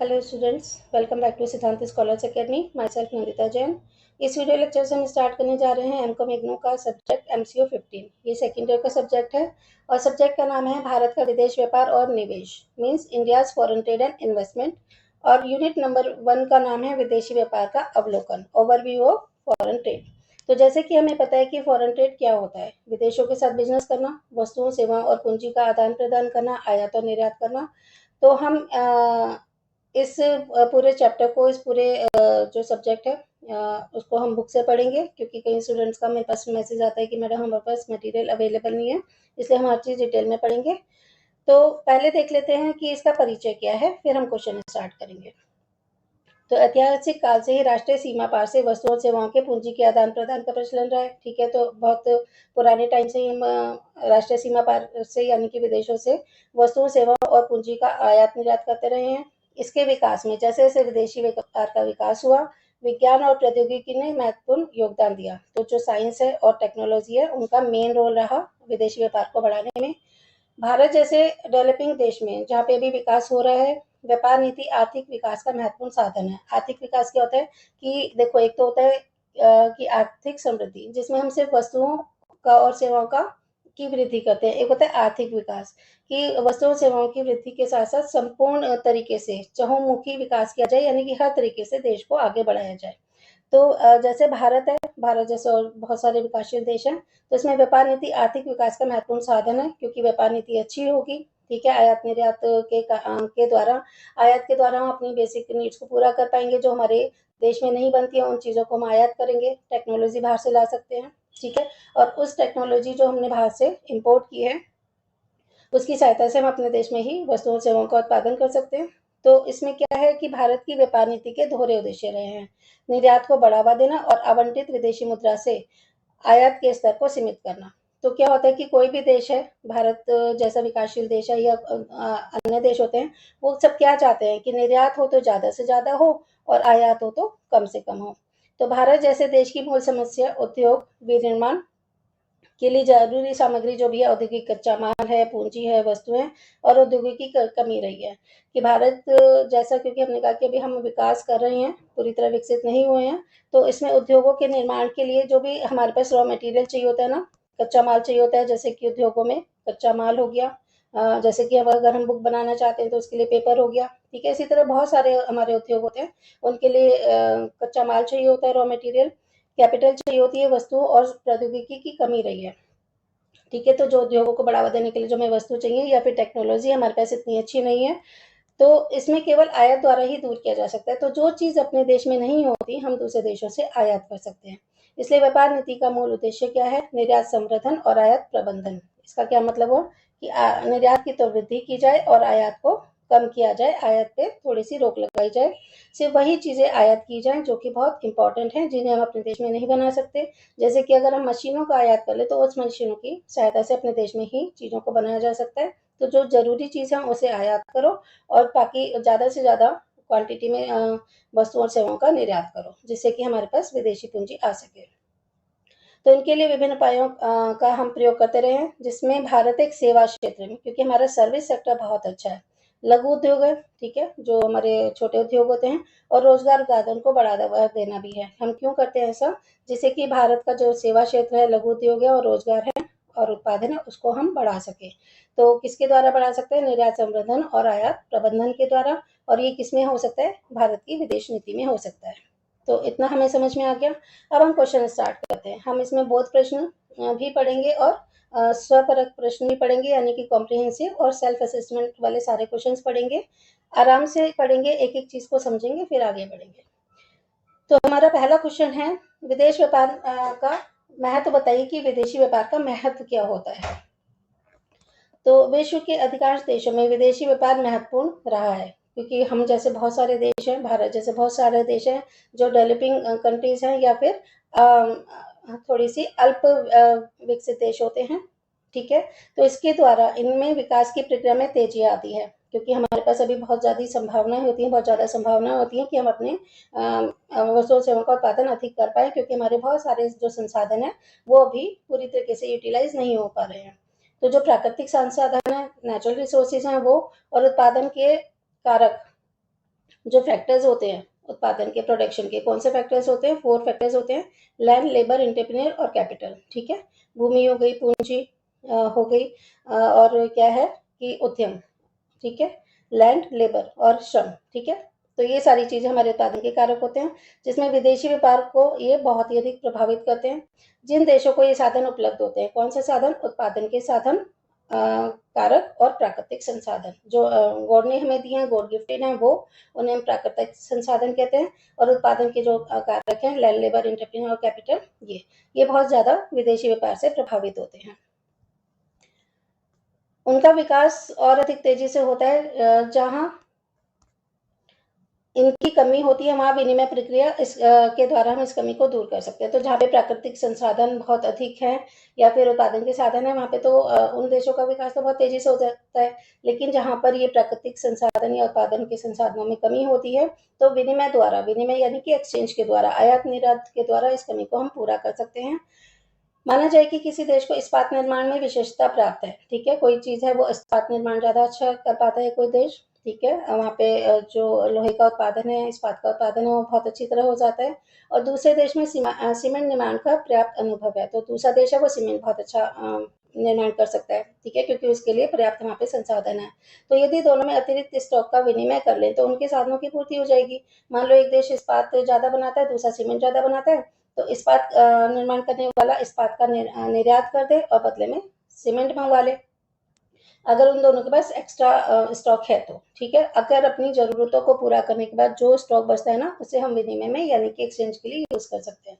Hello students, welcome back to Siddhant scholars academy. Myself Nandita Jain. इस video lecture से हम start करने जा रहे हैं एमकॉम इग्नू का सब्जेक्ट MCO 15। ये सेकेंड ईयर का सब्जेक्ट है और सब्जेक्ट का नाम है भारत का विदेश व्यापार और निवेश, means India's foreign trade and investment. और यूनिट नंबर 1 का नाम है विदेशी व्यापार का अवलोकन, ओवरव्यू ऑफ फॉरेन ट्रेड। तो जैसे कि हमें पता है कि फॉरेन ट्रेड क्या होता है, विदेशों के साथ बिजनेस करना, वस्तुओं सेवाओं और पूंजी का आदान प्रदान करना, आयात और निर्यात करना। तो हम इस पूरे चैप्टर को, इस पूरे जो सब्जेक्ट है उसको हम बुक से पढ़ेंगे, क्योंकि कई स्टूडेंट्स का मेरे पास मैसेज आता है कि मैडम हमारे पास मटेरियल अवेलेबल नहीं है, इसलिए हम हर चीज़ डिटेल में पढ़ेंगे। तो पहले देख लेते हैं कि इसका परिचय क्या है, फिर हम क्वेश्चन स्टार्ट करेंगे। तो ऐतिहासिक काल से ही राष्ट्रीय सीमा पार से वस्तुओं और सेवाओं के पूंजी के आदान प्रदान का प्रचलन रहा है। ठीक है, तो बहुत पुराने टाइम से ही हम राष्ट्रीय सीमा पार से यानी कि विदेशों से वस्तुओं सेवाओं और पूंजी का आयात निर्यात करते रहे हैं। इसके विकास में जैसे जैसे विदेशी व्यापार का विकास हुआ, विज्ञान और प्रौद्योगिकी ने महत्वपूर्ण योगदान दिया। तो जो साइंस है और टेक्नोलॉजी है, उनका मेन रोल रहा विदेशी व्यापार को बढ़ाने में। भारत जैसे डेवलपिंग देश में जहाँ पे भी विकास हो रहा है, व्यापार नीति आर्थिक विकास का महत्वपूर्ण साधन है। आर्थिक विकास क्या होता है कि देखो, एक तो होता है कि आर्थिक समृद्धि, जिसमें हम सिर्फ वस्तुओं का और सेवाओं का की वृद्धि करते हैं। एक होता है आर्थिक विकास कि वस्तुओं सेवाओं की वृद्धि के साथ साथ संपूर्ण तरीके से चहुमुखी विकास किया जाए, यानी कि हर तरीके से देश को आगे बढ़ाया जाए। तो जैसे भारत है, भारत जैसे और बहुत सारे विकासशील देश हैं, तो इसमें व्यापार नीति आर्थिक विकास का महत्वपूर्ण साधन है, क्योंकि व्यापार नीति अच्छी होगी, ठीक है, आयात निर्यात के द्वारा, आयात के द्वारा हम अपनी बेसिक नीड्स को पूरा कर पाएंगे। जो हमारे देश में नहीं बनती है उन चीज़ों को हम आयात करेंगे, टेक्नोलॉजी बाहर से ला सकते हैं, ठीक है। और उस टेक्नोलॉजी जो हमने बाहर से इम्पोर्ट की है, उसकी सहायता से हम अपने देश में ही वस्तुओं सेवाओं का उत्पादन कर सकते हैं। तो इसमें क्या है कि भारत की व्यापार नीति के दोहरे उद्देश्य रहे हैं: निर्यात को बढ़ावा देना और आवंटित विदेशी मुद्रा से आयात के स्तर को सीमित करना। तो क्या होता है कि कोई भी देश है, भारत जैसा विकासशील देश है या अन्य देश होते हैं, वो सब क्या चाहते हैं कि निर्यात हो तो ज़्यादा से ज़्यादा हो और आयात हो तो कम से कम हो। तो भारत जैसे देश की मूल समस्या उद्योग, विनिर्माण के लिए जरूरी सामग्री जो भी है, औद्योगिक कच्चा माल है, पूंजी है, वस्तुएं और औद्योगिकी की कमी रही है। कि भारत जैसा, क्योंकि हमने कहा कि अभी हम विकास कर रहे हैं, पूरी तरह विकसित नहीं हुए हैं, तो इसमें उद्योगों के निर्माण के लिए जो भी हमारे पास रॉ मटेरियल चाहिए होता है ना, कच्चा माल चाहिए होता है, जैसे कि उद्योगों में कच्चा माल हो गया, जैसे कि अब अगर हम बुक बनाना चाहते हैं तो उसके लिए पेपर हो गया, ठीक है। इसी तरह बहुत सारे हमारे उद्योग होते हैं, उनके लिए कच्चा माल चाहिए होता है, रॉ मटेरियल, कैपिटल चाहिए होती है, वस्तु और प्रौद्योगिकी की कमी रही है, ठीक है। तो जो उद्योगों को बढ़ावा देने के लिए जो हमें वस्तु चाहिए या फिर टेक्नोलॉजी हमारे पास इतनी अच्छी नहीं है, तो इसमें केवल आयात द्वारा ही दूर किया जा सकता है। तो जो चीज़ अपने देश में नहीं होती, हम दूसरे देशों से आयात कर सकते हैं। इसलिए व्यापार नीति का मूल उद्देश्य क्या है? निर्यात संवर्धन और आयात प्रबंधन। इसका क्या मतलब हुआ कि निर्यात की तो वृद्धि की जाए और आयात को कम किया जाए, आयात पे थोड़ी सी रोक लगाई जाए, सिर्फ वही चीज़ें आयात की जाएं जो कि बहुत इंपॉर्टेंट हैं, जिन्हें हम अपने देश में नहीं बना सकते। जैसे कि अगर हम मशीनों का आयात कर ले तो उस मशीनों की सहायता से अपने देश में ही चीज़ों को बनाया जा सकता है। तो जो ज़रूरी चीज़ है उसे आयात करो और बाकी ज़्यादा से ज़्यादा क्वांटिटी में वस्तुओं और सेवाओं का निर्यात करो, जिससे कि हमारे पास विदेशी पूंजी आ सके। तो इनके लिए विभिन्न उपायों का हम प्रयोग करते रहे हैं, जिसमें भारत एक सेवा क्षेत्र में, क्योंकि हमारा सर्विस सेक्टर बहुत अच्छा है, लघु उद्योग है, ठीक है, जो हमारे छोटे उद्योग होते हैं, और रोजगार उत्पादन को बढ़ावा देना भी है। हम क्यों करते हैं ऐसा? जिससे कि भारत का जो सेवा क्षेत्र है, लघु उद्योग है और रोजगार है और उत्पादन है, उसको हम बढ़ा सके। तो किसके द्वारा बढ़ा सकते हैं? निर्यात संवर्धन और आयात प्रबंधन के द्वारा। और ये किसमें हो सकता है? भारत की विदेश नीति में हो सकता है। तो इतना हमें समझ में आ गया। अब हम क्वेश्चन स्टार्ट करते हैं। हम इसमें बोध प्रश्न भी पढ़ेंगे और स्वपरक प्रश्न भी पढ़ेंगे, यानी कि कॉम्प्रिहेंसिव और सेल्फ असेसमेंट वाले सारे क्वेश्चंस पढ़ेंगे। आराम से पढ़ेंगे, एक एक चीज को समझेंगे, फिर आगे बढ़ेंगे। तो हमारा पहला क्वेश्चन है, विदेश व्यापार का महत्व बताइए कि विदेशी व्यापार का महत्व क्या होता है। तो विश्व के अधिकांश देशों में विदेशी व्यापार महत्वपूर्ण रहा है, क्योंकि हम जैसे बहुत सारे देश हैं, भारत जैसे बहुत सारे देश हैं जो डेवलपिंग कंट्रीज हैं या फिर थोड़ी सी अल्प विकसित देश होते हैं, ठीक है। तो इसके द्वारा इनमें विकास की प्रक्रिया में तेजी आती है, क्योंकि हमारे पास अभी बहुत ज़्यादा संभावनाएं होती हैं, बहुत ज़्यादा संभावनाएं होती हैं कि हम अपने वस्तुओं सेवाओं का उत्पादन अधिक कर पाएँ, क्योंकि हमारे बहुत सारे जो संसाधन हैं वो अभी पूरी तरीके से यूटिलाइज नहीं हो पा रहे हैं। तो जो प्राकृतिक संसाधन है, नेचुरल रिसोर्सेज हैं वो, और उत्पादन के कारक जो फैक्टर्स होते हैं उत्पादन के, प्रोडक्शन के, कौन से फैक्टर्स होते हैं? 4 फैक्टर्स होते हैं, लैंड, लेबर, एंटरप्रेन्योर और कैपिटल। ठीक है, भूमि हो गई, पूंजी हो गई, और क्या है कि उद्यम। ठीक है, लैंड, लेबर और श्रम। ठीक है, तो ये सारी चीजें हमारे उत्पादन के कारक होते हैं, जिसमें विदेशी व्यापार को ये बहुत ही अधिक प्रभावित करते हैं। जिन देशों को ये साधन उपलब्ध होते हैं, कौन से साधन? उत्पादन के साधन, कारक और प्राकृतिक संसाधन, जो गॉड ने हमें दिए हैं, गॉड गिफ्टेड हैं, वो उन्हें हम प्राकृतिक संसाधन कहते हैं। और उत्पादन के जो कारक हैं, लैंड, लेबर, एंटरप्रेन्योर और कैपिटल, ये बहुत ज्यादा विदेशी व्यापार से प्रभावित होते हैं। उनका विकास और अधिक तेजी से होता है जहां इनकी कमी होती है, वहाँ विनिमय प्रक्रिया के द्वारा हम इस कमी को दूर कर सकते हैं। तो जहाँ पे प्राकृतिक संसाधन बहुत अधिक है या फिर उत्पादन के साधन है, वहाँ पे तो उन देशों का विकास तो बहुत तेजी से हो सकता है। लेकिन जहाँ पर ये प्राकृतिक संसाधन या उत्पादन के संसाधनों में कमी होती है, तो विनिमय द्वारा, विनिमय यानी कि एक्सचेंज के द्वारा, आयात निर्यात के द्वारा इस कमी को हम पूरा कर सकते हैं। माना जाए कि किसी देश को इस्पात निर्माण में विशेषता प्राप्त है। ठीक है, कोई चीज है वो इस्पात निर्माण ज्यादा अच्छा कर पाता है कोई देश। ठीक है, वहाँ पे जो लोहे का उत्पादन है, इस्पात का उत्पादन है, वो बहुत अच्छी तरह हो जाता है। और दूसरे देश में सीमेंट निर्माण का पर्याप्त अनुभव है, तो दूसरा देश है वो सीमेंट बहुत अच्छा निर्माण कर सकता है। ठीक है, क्योंकि उसके लिए पर्याप्त वहाँ पे संसाधन है। तो यदि दोनों में अतिरिक्त स्टॉक का विनिमय कर ले, तो उनके साधनों की पूर्ति हो जाएगी। मान लो एक देश इस्पात ज्यादा बनाता है, दूसरा सीमेंट ज्यादा बनाता है, तो इस्पात निर्माण करने वाला इस्पात का निर्यात कर दे और बदले में सीमेंट मंगवा ले, अगर उन दोनों के पास एक्स्ट्रा स्टॉक है तो। ठीक है, अगर अपनी जरूरतों को पूरा करने के बाद जो स्टॉक बचता है ना, उसे हम विनिमय में यानी कि एक्सचेंज के लिए यूज कर सकते हैं।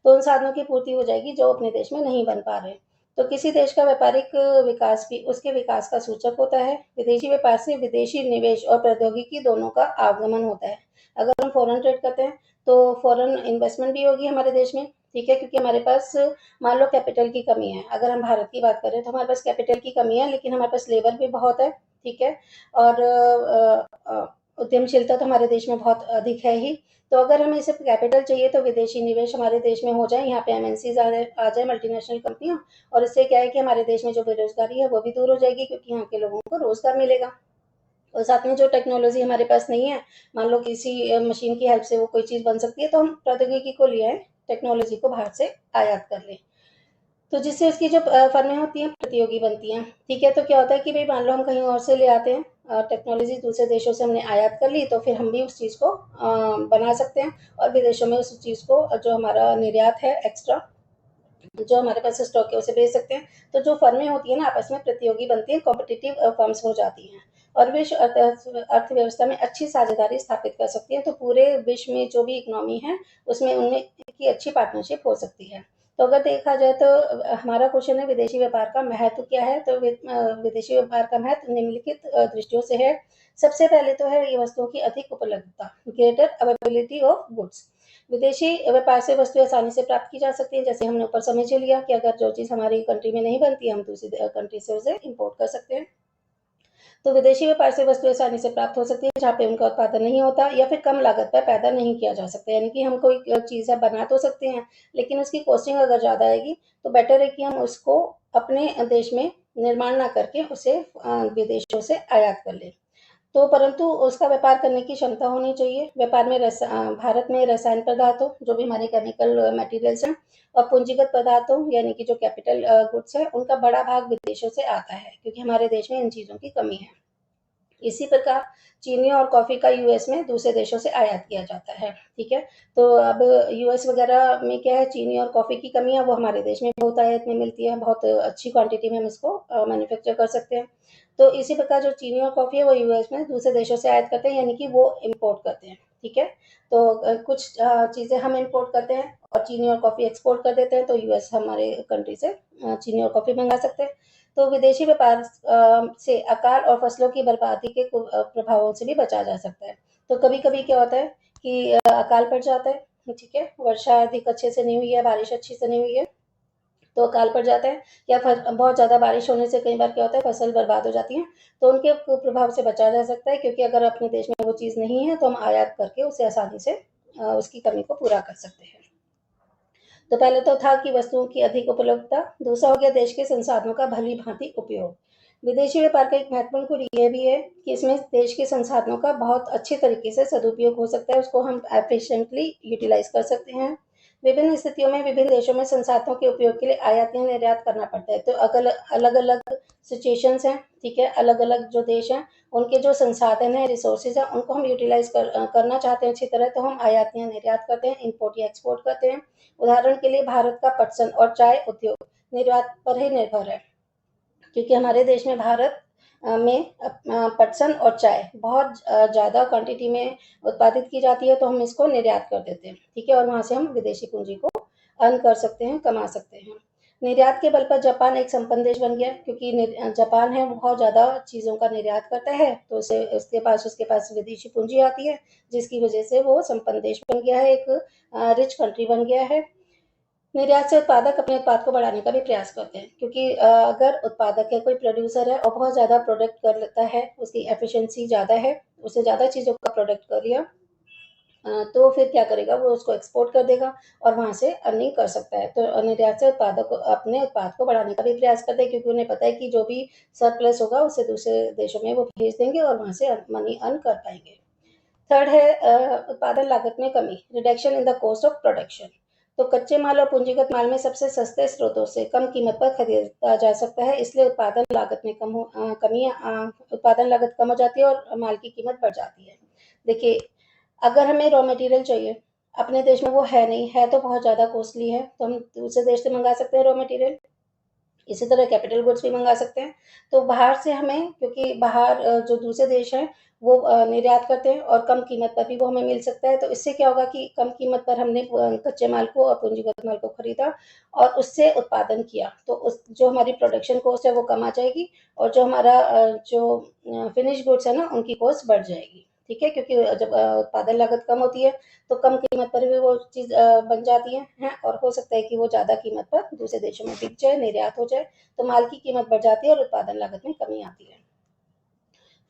तो उन साधनों की पूर्ति हो जाएगी जो अपने देश में नहीं बन पा रहे। तो किसी देश का व्यापारिक विकास भी उसके विकास का सूचक होता है। विदेशी व्यापार से विदेशी निवेश और प्रौद्योगिकी दोनों का आगमन होता है। अगर हम फॉरेन ट्रेड करते हैं तो फॉरेन इन्वेस्टमेंट भी होगी हमारे देश में। ठीक है, क्योंकि हमारे पास मान लो कैपिटल की कमी है, अगर हम भारत की बात करें तो हमारे पास कैपिटल की कमी है, लेकिन हमारे पास लेबर भी बहुत है। ठीक है, और उद्यमशीलता तो हमारे देश में बहुत अधिक है ही। तो अगर हमें सिर्फ कैपिटल चाहिए तो विदेशी निवेश हमारे देश में हो जाए, यहाँ पे एमएनसीज आ जाए, मल्टीनेशनल कंपनियां, और इससे क्या है कि हमारे देश में जो बेरोजगारी है वो भी दूर हो जाएगी, क्योंकि यहाँ के लोगों को रोजगार मिलेगा। और साथ में जो टेक्नोलॉजी हमारे पास नहीं है, मान लो किसी मशीन की हेल्प से वो कोई चीज बन सकती है, तो हम प्रौद्योगिकी को ले आए, टेक्नोलॉजी को बाहर से आयात कर लें, तो जिससे उसकी जो फर्में होती हैं प्रतियोगी बनती हैं। ठीक है, तो क्या होता है कि भाई मान लो हम कहीं और से ले आते हैं टेक्नोलॉजी, दूसरे देशों से हमने आयात कर ली, तो फिर हम भी उस चीज़ को बना सकते हैं और विदेशों में उस चीज़ को, जो हमारा निर्यात है एक्स्ट्रा, जो हमारे पास स्टॉक है, उसे बेच सकते हैं। तो जो फर्में होती है ना, आपस में प्रतियोगी बनती हैं, कॉम्पिटिटिव फर्म्स हो जाती हैं, और विश्व अर्थव्यवस्था में अच्छी साझेदारी स्थापित कर सकती है। तो पूरे विश्व में जो भी इकोनॉमी है उसमें उनमें की अच्छी पार्टनरशिप हो सकती है। तो अगर देखा जाए तो हमारा क्वेश्चन है विदेशी व्यापार का महत्व क्या है, तो विदेशी व्यापार का महत्व निम्नलिखित दृष्टियों से है। सबसे पहले तो है ये वस्तुओं की अधिक उपलब्धता, ग्रेटर अवेलेबिलिटी ऑफ गुड्स। विदेशी व्यापार से वस्तुएं आसानी से प्राप्त की जा सकती है, जैसे हमने ऊपर समझ लिया कि अगर जो चीज़ हमारी कंट्री में नहीं बनती है, हम दूसरी कंट्री से उसे इम्पोर्ट कर सकते हैं। तो विदेशी व्यापार से वस्तुएं आसानी से प्राप्त हो सकती है जहाँ पे उनका उत्पादन नहीं होता या फिर कम लागत पर पैदा नहीं किया जा सकता। यानी कि हम कोई चीज़ है बना तो सकते हैं, लेकिन उसकी कॉस्टिंग अगर ज़्यादा आएगी तो बेटर है कि हम उसको अपने देश में निर्माण ना करके उसे विदेशों से आयात कर लें। तो परंतु उसका व्यापार करने की क्षमता होनी चाहिए। व्यापार में भारत में रसायन पदार्थों, जो भी हमारे केमिकल मटेरियल्स हैं, और पूंजीगत पदार्थों यानी कि जो कैपिटल गुड्स है, उनका बड़ा भाग विदेशों से आता है, क्योंकि हमारे देश में इन चीज़ों की कमी है। इसी प्रकार चीनी और कॉफ़ी का यूएस में दूसरे देशों से आयात किया जाता है। ठीक है, तो अब यूएस वगैरह में क्या है, चीनी और कॉफ़ी की कमी है, वो हमारे देश में बहुत आयात में मिलती है, बहुत अच्छी क्वांटिटी में हम इसको मैन्युफैक्चर कर सकते हैं। तो इसी प्रकार जो चीनी और कॉफ़ी है वो यूएस में दूसरे देशों से आयात करते हैं, यानी कि वो इम्पोर्ट करते हैं। ठीक है, तो कुछ चीज़ें हम इम्पोर्ट करते हैं और चीनी और कॉफ़ी एक्सपोर्ट कर देते हैं, तो यूएस हमारे कंट्री से चीनी और कॉफ़ी मंगा सकते हैं। तो विदेशी व्यापार से अकाल और फसलों की बर्बादी के प्रभावों से भी बचा जा सकता है। तो कभी-कभी क्या होता है कि अकाल पड़ जाता है, ठीक है, वर्षा अधिक अच्छे से नहीं हुई है, बारिश अच्छी से नहीं हुई है, तो अकाल पड़ जाता है, या बहुत ज़्यादा बारिश होने से कई बार क्या होता है फसल बर्बाद हो जाती है। तो उनके प्रभाव से बचा जा सकता है, क्योंकि अगर अपने देश में वो चीज़ नहीं है तो हम आयात करके उसे आसानी से उसकी कमी को पूरा कर सकते हैं। तो पहले तो था कि वस्तुओं की अधिक उपलब्धता, दूसरा हो गया देश के संसाधनों का भली भांति उपयोग। विदेशी व्यापार का एक महत्वपूर्ण गुण ये भी है कि इसमें देश के संसाधनों का बहुत अच्छे तरीके से सदुपयोग हो सकता है, उसको हम एफिशिएंटली यूटिलाइज कर सकते हैं। विभिन्न स्थितियों में विभिन्न देशों में संसाधनों के उपयोग के लिए आयात या निर्यात करना पड़ता है। तो अगर अलग अलग सिचुएशंस हैं, ठीक है, अलग अलग जो देश हैं उनके जो संसाधन है, रिसोर्सेज हैं, उनको हम यूटिलाइज करना चाहते हैं अच्छी तरह, तो हम आयात या निर्यात करते हैं, इम्पोर्ट या एक्सपोर्ट करते हैं। उदाहरण के लिए भारत का पटसन और चाय उद्योग निर्यात पर ही निर्भर है, क्योंकि हमारे देश में भारत में पटसन और चाय बहुत ज़्यादा क्वांटिटी में उत्पादित की जाती है, तो हम इसको निर्यात कर देते हैं, ठीक है, और वहाँ से हम विदेशी पूंजी को अर्न कर सकते हैं, कमा सकते हैं। निर्यात के बल पर जापान एक संपन्न देश बन गया, क्योंकि जापान है बहुत ज़्यादा चीज़ों का निर्यात करता है, तो उसे उसके पास विदेशी पूंजी आती है, जिसकी वजह से वो संपन्न देश बन गया है, एक रिच कंट्री बन गया है। निर्यात से उत्पादक अपने उत्पाद को बढ़ाने का भी प्रयास करते हैं, क्योंकि अगर उत्पादक है, कोई प्रोड्यूसर है और बहुत ज़्यादा प्रोडक्ट कर लेता है, उसकी एफिशिएंसी ज़्यादा है, उससे ज़्यादा चीज़ों का प्रोडक्ट कर लिया, तो फिर क्या करेगा, वो उसको एक्सपोर्ट कर देगा और वहाँ से अर्निंग कर सकता है। तो निर्यात से उत्पादक अपने उत्पाद को बढ़ाने का भी प्रयास करते हैं, क्योंकि उन्हें पता है कि जो भी सरप्लस होगा उसे दूसरे देशों में वो भेज देंगे और वहाँ से मनी अर्न कर पाएंगे। थर्ड है उत्पादन लागत में कमी, reduction in the cost of production. तो कच्चे माल और पूंजीगत माल में सबसे सस्ते स्रोतों से कम कीमत पर खरीदा जा सकता है, इसलिए उत्पादन लागत में उत्पादन लागत कम हो जाती है और माल की कीमत बढ़ जाती है। देखिए, अगर हमें रॉ मटेरियल चाहिए, अपने देश में वो है नहीं है, तो बहुत ज़्यादा कॉस्टली है, तो हम दूसरे देश से मंगा सकते हैं रॉ मटेरियल। इसी तरह कैपिटल गुड्स भी मंगा सकते हैं। तो बाहर से हमें, क्योंकि बाहर जो दूसरे देश हैं वो निर्यात करते हैं और कम कीमत पर भी वो हमें मिल सकता है, तो इससे क्या होगा कि कम कीमत पर हमने कच्चे माल को और पूंजीगत माल को खरीदा और उससे उत्पादन किया, तो उस जो हमारी प्रोडक्शन कॉस्ट है वो कम आ जाएगी और जो हमारा जो फिनिश गुड्स है ना उनकी कॉस्ट बढ़ जाएगी, ठीक है, क्योंकि जब उत्पादन लागत कम होती है तो कम कीमत पर भी वो चीज़ बन जाती है और हो सकता है कि वो ज़्यादा कीमत पर दूसरे देशों में बिक जाए, निर्यात हो जाए, तो माल की कीमत बढ़ जाती है और उत्पादन लागत में कमी आती है।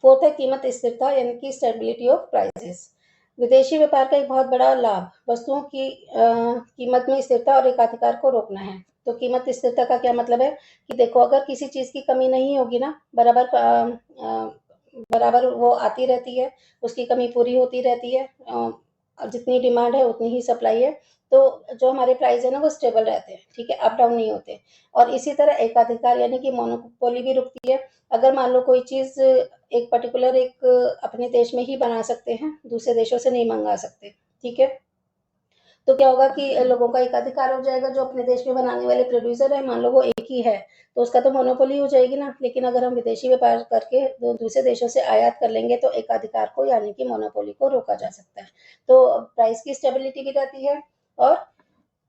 फोर्थ है कीमत स्थिरता, यानी कि स्टेबिलिटी ऑफ प्राइसेस। विदेशी व्यापार का एक बहुत बड़ा लाभ वस्तुओं की कीमत में स्थिरता और एकाधिकार को रोकना है। तो कीमत स्थिरता का क्या मतलब है कि देखो, अगर किसी चीज़ की कमी नहीं होगी ना, बराबर वो आती रहती है, उसकी कमी पूरी होती रहती है, जितनी डिमांड है उतनी ही सप्लाई है, तो जो हमारे प्राइस है ना वो स्टेबल रहते हैं, ठीक है, अप डाउन नहीं होते। और इसी तरह एकाधिकार यानी कि मोनोपोली भी रुकती है। अगर मान लो कोई चीज़ एक पर्टिकुलर एक अपने देश में ही बना सकते हैं, दूसरे देशों से नहीं मंगा सकते, ठीक है, तो क्या होगा कि लोगों का एकाधिकार हो जाएगा। जो अपने देश में बनाने वाले प्रोड्यूसर है, मान लो वो एक ही है, तो उसका तो मोनोपोली हो जाएगी ना। लेकिन अगर हम विदेशी व्यापार करके दूसरे देशों से आयात कर लेंगे तो एकाधिकार को यानी कि मोनोपोली को रोका जा सकता है। तो प्राइस की स्टेबिलिटी भी रहती है और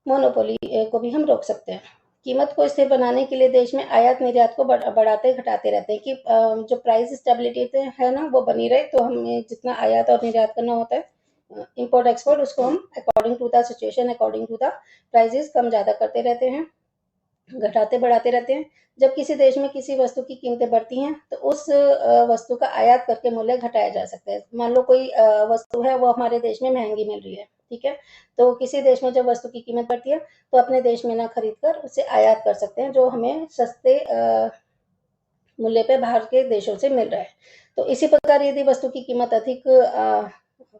मोनोपोली को भी हम रोक सकते हैं। कीमत को स्थिर बनाने के लिए देश में आयात निर्यात को बढ़ाते घटाते रहते हैं कि जो प्राइस स्टेबिलिटी है ना वो बनी रहे, तो हमें जितना आयात और निर्यात करना होता है, इम्पोर्ट एक्सपोर्ट, उसको हम according to the situation, according to the prices कम ज़्यादा करते रहते हैं, घटाते बढ़ाते रहते हैं। जब किसी देश में किसी वस्तु की कीमतें बढ़ती हैं तो उस वस्तु का आयात करके मूल्य घटाया जा सकता है। मान लो कोई वस्तु है वो हमारे देश में महंगी मिल रही है, ठीक है, तो किसी देश में जब वस्तु की कीमत बढ़ती है तो अपने देश में ना खरीद कर उसे आयात कर सकते हैं, जो हमें सस्ते मूल्य पे बाहर के देशों से मिल रहा है। तो इसी प्रकार यदि वस्तु की कीमत अधिक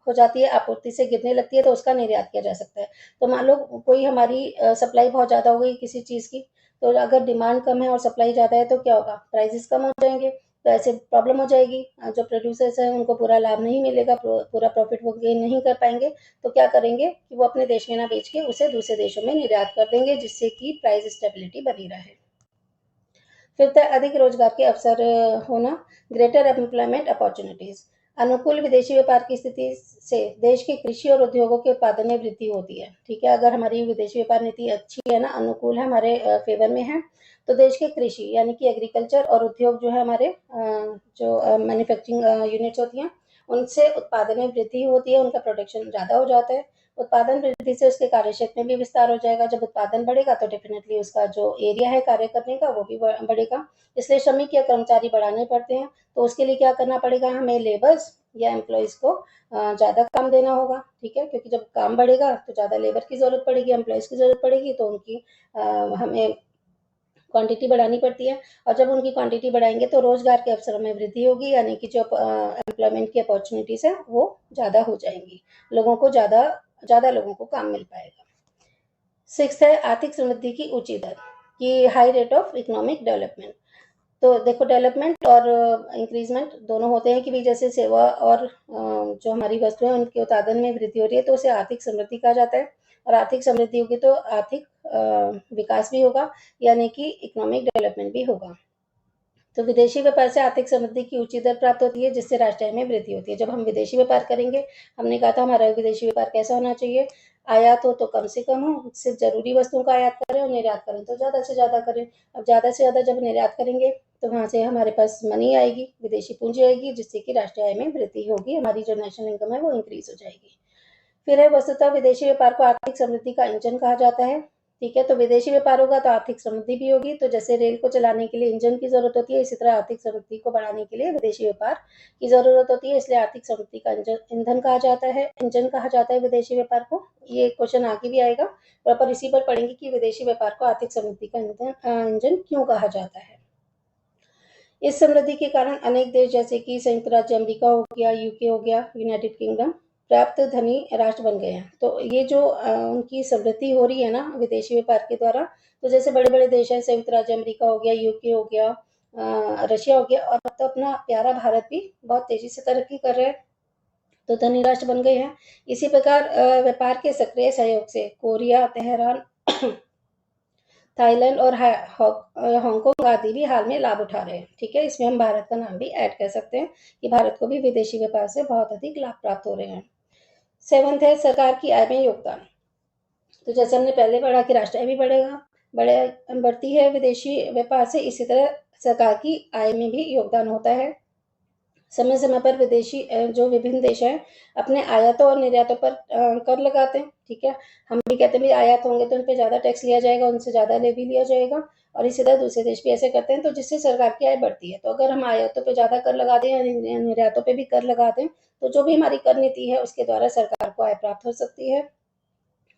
हो जाती है, आपूर्ति से गिरने लगती है, तो उसका निर्यात किया जा सकता है। तो मान लो कोई हमारी सप्लाई बहुत ज़्यादा हो गई किसी चीज़ की, तो अगर डिमांड कम है और सप्लाई ज़्यादा है तो क्या होगा, प्राइसेस कम हो जाएंगे, तो ऐसे प्रॉब्लम हो जाएगी। जो प्रोड्यूसर्स हैं उनको पूरा लाभ नहीं मिलेगा, पूरा प्रॉफिट वो गेन नहीं कर पाएंगे, तो क्या करेंगे कि वो अपने देश में ना बेच के उसे दूसरे देशों में निर्यात कर देंगे, जिससे कि प्राइस स्टेबिलिटी बनी रहे। फिर अधिक रोजगार के अवसर होना, ग्रेटर एम्प्लॉयमेंट अपॉर्चुनिटीज। अनुकूल विदेशी व्यापार की स्थिति से देश के कृषि और उद्योगों के उत्पादन में वृद्धि होती है, ठीक है, अगर हमारी विदेशी व्यापार नीति अच्छी है ना, अनुकूल है, हमारे फेवर में है, तो देश के कृषि यानी कि एग्रीकल्चर और उद्योग जो है हमारे जो मैन्युफैक्चरिंग यूनिट्स होती हैं, उनसे उत्पादन में वृद्धि होती है, उनका प्रोडक्शन ज़्यादा हो जाता है। उत्पादन वृद्धि से उसके कार्य क्षेत्र में भी विस्तार हो जाएगा। जब उत्पादन बढ़ेगा तो डेफिनेटली उसका जो एरिया है कार्य करने का वो भी बढ़ेगा, इसलिए श्रमिक या कर्मचारी बढ़ाने पड़ते हैं। तो उसके लिए क्या करना पड़ेगा, हमें लेबर्स या एम्प्लॉयज़ को ज़्यादा काम देना होगा, ठीक है, क्योंकि जब काम बढ़ेगा तो ज़्यादा लेबर की ज़रूरत पड़ेगी, एम्प्लॉयज़ की ज़रूरत पड़ेगी, तो उनकी हमें क्वांटिटी बढ़ानी पड़ती है, और जब उनकी क्वांटिटी बढ़ाएंगे तो रोजगार के अवसरों में वृद्धि होगी, यानी कि जो एम्प्लॉयमेंट की अपॉर्चुनिटीज है वो ज़्यादा हो जाएंगी, लोगों को ज़्यादा लोगों को काम मिल पाएगा। 6 है आर्थिक समृद्धि की ऊंची दर, की high rate of economic development. तो देखो, डेवलपमेंट और इंक्रीजमेंट दोनों होते हैं कि भी जैसे सेवा और जो हमारी वस्तु है उनके उत्पादन में वृद्धि हो रही है तो उसे आर्थिक समृद्धि कहा जाता है, और आर्थिक समृद्धि होगी तो आर्थिक विकास भी होगा, यानी कि इकोनॉमिक डेवलपमेंट भी होगा। तो विदेशी व्यापार से आर्थिक समृद्धि की ऊंची दर प्राप्त होती है, जिससे राष्ट्र आय में वृद्धि होती है। जब हम विदेशी व्यापार करेंगे, हमने कहा था हमारा विदेशी व्यापार कैसा होना चाहिए, आयात हो तो कम से कम हो, सिर्फ जरूरी वस्तुओं का आयात करें, और निर्यात करें तो ज़्यादा से ज़्यादा करें। अब ज़्यादा से ज़्यादा जब निर्यात करेंगे तो वहाँ से हमारे पास मनी आएगी, विदेशी पूंजी आएगी, जिससे कि राष्ट्रीय आय में वृद्धि होगी, हमारी जो नेशनल इनकम है वो इंक्रीज हो जाएगी। फिर है वस्तुतः विदेशी व्यापार को आर्थिक समृद्धि का इंजन कहा जाता है। ठीक है, तो विदेशी व्यापार होगा तो आर्थिक समृद्धि भी होगी। तो जैसे रेल को चलाने के लिए इंजन की जरूरत होती है, इसी तरह आर्थिक समृद्धि को बढ़ाने के लिए विदेशी व्यापार की जरूरत होती है, इसलिए आर्थिक समृद्धि का ईंधन कहा जाता है, इंजन कहा जाता है विदेशी व्यापार को। ये क्वेश्चन आगे भी आएगा, पर इसी पर पढ़ेंगे कि विदेशी व्यापार को आर्थिक समृद्धि का इंजन क्यों कहा जाता है। इस समृद्धि के कारण अनेक देश जैसे कि संयुक्त राज्य अमेरिका हो गया, यूके हो गया, यूनाइटेड किंगडम प्राप्त धनी राष्ट्र बन गए हैं। तो ये जो उनकी समृद्धि हो रही है ना विदेशी व्यापार के द्वारा, तो जैसे बड़े बड़े देश हैं, संयुक्त राज्य अमेरिका हो गया, यूके हो गया, रशिया हो गया, और अब तो अपना प्यारा भारत भी बहुत तेजी से तरक्की कर रहे हैं, तो धनी राष्ट्र बन गए हैं। इसी प्रकार व्यापार के सक्रिय सहयोग से कोरिया, तेहरान, थाईलैंड और हांगकांग आदि भी हाल में लाभ उठा रहे हैं। ठीक है, इसमें हम भारत का नाम भी ऐड कर सकते हैं कि भारत को भी विदेशी व्यापार से बहुत अधिक लाभ प्राप्त हो रहे हैं। 7 है सरकार की आय में योगदान। तो जैसे हमने पहले पढ़ा कि राष्ट्र आय भी बढ़ती है विदेशी व्यापार से, इसी तरह सरकार की आय में भी योगदान होता है। समय समय पर विदेशी जो विभिन्न देश हैं अपने आयातों और निर्यातों पर कर लगाते हैं। ठीक है, हम भी कहते हैं भी आयात होंगे तो उन पर ज़्यादा टैक्स लिया जाएगा, उनसे ज़्यादा ले भी लिया जाएगा, और इसी तरह दूसरे देश भी ऐसे करते हैं, तो जिससे सरकार की आय बढ़ती है। तो अगर हम आयातों पे ज़्यादा कर लगा दें या निर्यातों पे भी कर लगा दें, तो जो भी हमारी कर नीति है उसके द्वारा सरकार को आय प्राप्त हो सकती है।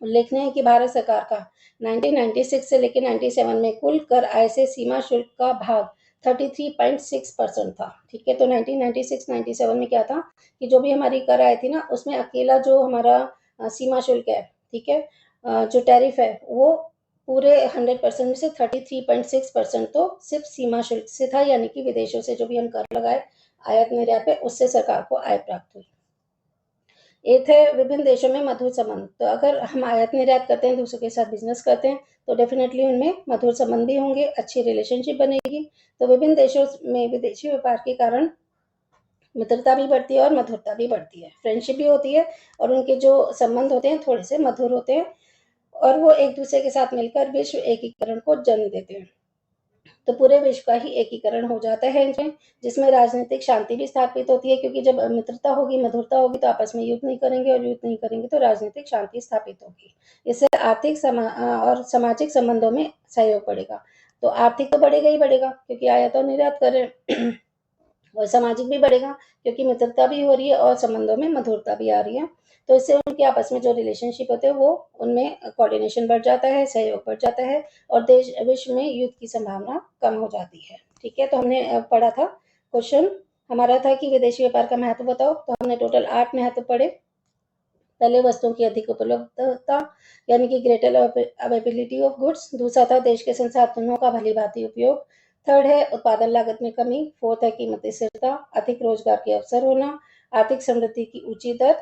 उल्लेखनीय है कि भारत सरकार का 1996 से लेकर 97 में कुल कर आय से सीमा शुल्क का भाग 33.6% था। ठीक है, तो 1996-97 में क्या था कि जो भी हमारी कर आय थी ना, उसमें अकेला जो हमारा सीमा शुल्क है, ठीक है, जो टैरिफ है, वो पूरे 100% में से 33.6% तो सिर्फ सीमा शुल्क से था, यानी कि विदेशों से जो भी हम कर लगाए आयात निर्यात पे, उससे सरकार को आय प्राप्त हुई। एक है विभिन्न देशों में मधुर संबंध। तो अगर हम आयात निर्यात करते हैं, दूसरों के साथ बिजनेस करते हैं, तो डेफिनेटली उनमें मधुर संबंध भी होंगे, अच्छी रिलेशनशिप बनेगी। तो विभिन्न देशों में विदेशी व्यापार के कारण मित्रता भी बढ़ती है और मधुरता भी बढ़ती है, फ्रेंडशिप भी होती है, और उनके जो संबंध होते हैं थोड़े से मधुर होते हैं, और वो एक दूसरे के साथ मिलकर विश्व एकीकरण को जन्म देते हैं। तो पूरे विश्व का ही एकीकरण हो जाता है इनमें, जिसमें राजनीतिक शांति भी स्थापित होती है, क्योंकि जब मित्रता होगी, मधुरता होगी, तो आपस में युद्ध नहीं करेंगे, और युद्ध नहीं करेंगे तो राजनीतिक शांति स्थापित होगी। इससे आर्थिक और सामाजिक संबंधों में सहयोग बढ़ेगा। तो आर्थिक तो बढ़ेगा ही बढ़ेगा, क्योंकि आयात और निर्यात करें, और सामाजिक भी बढ़ेगा क्योंकि मित्रता भी हो रही है और संबंधों में मधुरता भी आ रही है। तो इससे उनके आपस में जो रिलेशनशिप होते हैं वो उनमें कोऑर्डिनेशन बढ़ जाता है, सहयोग बढ़ जाता है, और देश विश्व में युद्ध की संभावना कम हो जाती है। ठीक है, तो हमने पढ़ा था, क्वेश्चन हमारा था कि विदेशी व्यापार का महत्व बताओ। तो हमने टोटल 8 महत्व पढ़े। पहले वस्तुओं की अधिक उपलब्धता, यानी कि ग्रेटर अवेलेबिलिटी ऑफ गुड्स। दूसरा था देश के संसाधनों का भली भांति उपयोग। थर्ड है उत्पादन लागत में कमी। फोर्थ है कीमत स्थिरता, अधिक रोजगार के अवसर होना, आर्थिक समृद्धि की ऊंची दर,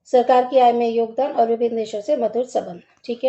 सरकार की आय में योगदान, और विभिन्न देशों से मधुर संबंध। ठीक है।